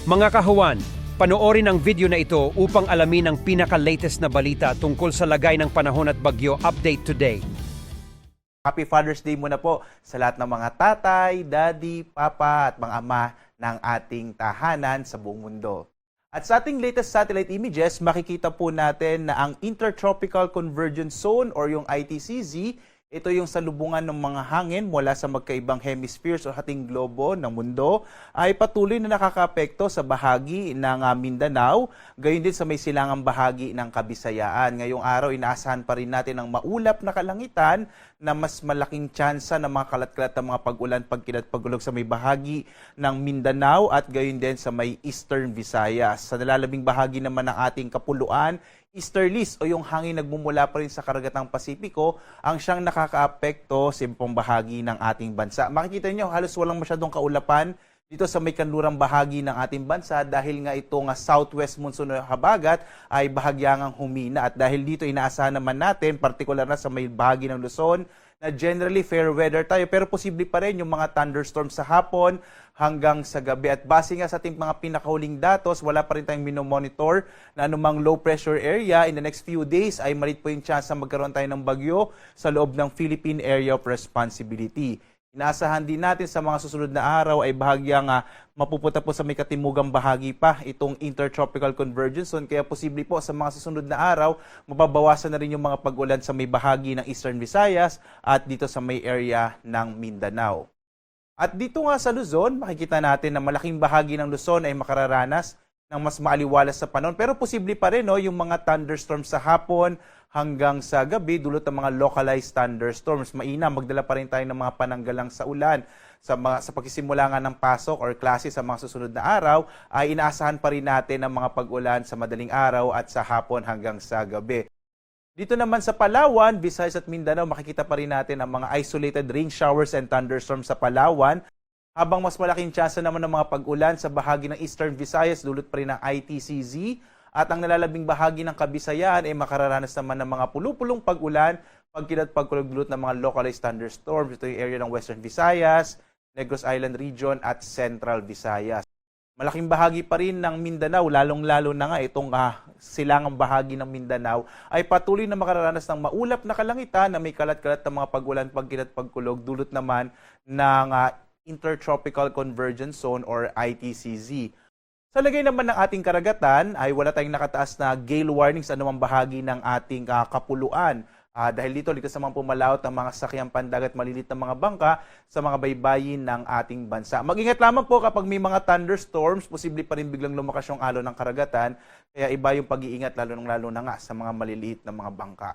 Mga kahuwan, panoorin ang video na ito upang alamin ang pinaka-latest na balita tungkol sa lagay ng panahon at bagyo update today. Happy Father's Day muna po sa lahat ng mga tatay, daddy, papa at mga ama ng ating tahanan sa buong mundo. At sa ating latest satellite images, makikita po natin na ang Intertropical Convergence Zone or yung ITCZ, ito yung salubungan ng mga hangin mula sa magkaibang hemispheres o hating globo ng mundo ay patuloy na nakakaapekto sa bahagi ng Mindanao, gayon din sa may silangang bahagi ng Kabisayaan. Ngayong araw, inaasahan pa rin natin ang maulap na kalangitan na mas malaking tsansa ng mga kalat-kalat na mga pag-ulan, pagkilat, pagulog sa may bahagi ng Mindanao at gayon din sa may Eastern Visayas. Sa nalalabing bahagi naman ng ating kapuluan, easterlies o yung hangin nagmumula pa rin sa karagatang Pasipiko ang siyang nakakaapekto sa ibang bahagi ng ating bansa. Makikita nyo, halos walang masyadong kaulapan dito sa may kanlurang bahagi ng ating bansa dahil nga itong southwest monsoon na habagat ay bahagyangang humina. At dahil dito inaasahan naman natin, partikular na sa may bahagi ng Luzon, na generally fair weather tayo pero posible pa rin yung mga thunderstorms sa hapon hanggang sa gabi. At base nga sa ating mga pinakahuling datos, wala pa rin tayong minomonitor na anumang low pressure area in the next few days ay malit po yung chance na magkaroon tayo ng bagyo sa loob ng Philippine Area of Responsibility. Inaasahan din natin sa mga susunod na araw ay bahagyang mapupunta po sa may katimugang bahagi pa itong Intertropical Convergence Zone. Kaya posible po sa mga susunod na araw, mababawasan na rin yung mga pag-ulan sa may bahagi ng Eastern Visayas at dito sa may area ng Mindanao. At dito nga sa Luzon, makikita natin na malaking bahagi ng Luzon ay makararanas ng mas maaliwalas sa panahon. Pero posible pa rin yung mga thunderstorms sa hapon hanggang sa gabi dulot ng mga localized thunderstorms. Mainam, magdala pa rin tayo ng mga pananggalang sa ulan. Sa pagsisimula nga ng pasok or klase sa mga susunod na araw, ay inaasahan pa rin natin ang mga pag-ulan sa madaling araw at sa hapon hanggang sa gabi. Dito naman sa Palawan, Visayas at Mindanao, makikita pa rin natin ang mga isolated rain showers and thunderstorms sa Palawan. Habang mas malaking tsansa naman ng mga pag-ulan sa bahagi ng Eastern Visayas, dulot pa rin ng ITCZ. At ang nalalabing bahagi ng Kabisayaan ay makararanas naman ng mga pulupulong pag-ulan, pagkilat, pagkulog, dulot ng mga localized thunderstorms. Ito yung area ng Western Visayas, Negros Island Region at Central Visayas. Malaking bahagi pa rin ng Mindanao, lalong-lalo na nga itong silangang bahagi ng Mindanao, ay patuloy na makararanas ng maulap na kalangitan na may kalat-kalat na mga pag-ulan, pagkilat, pagkulog, dulot naman ng Intertropical Convergence Zone or ITCZ. Sa lagay naman ng ating karagatan ay wala tayong nakataas na gale warnings sa anumang bahagi ng ating kapuluan. Dahil dito, ligtas naman pumalaot ang mga sakyang pandagat, malilit na mga bangka sa mga baybayin ng ating bansa. Mag-ingat lamang po kapag may mga thunderstorms, posible pa rin biglang lumakas yung alon ng karagatan. Kaya iba yung pag-iingat lalo na nga sa mga maliliit na mga bangka.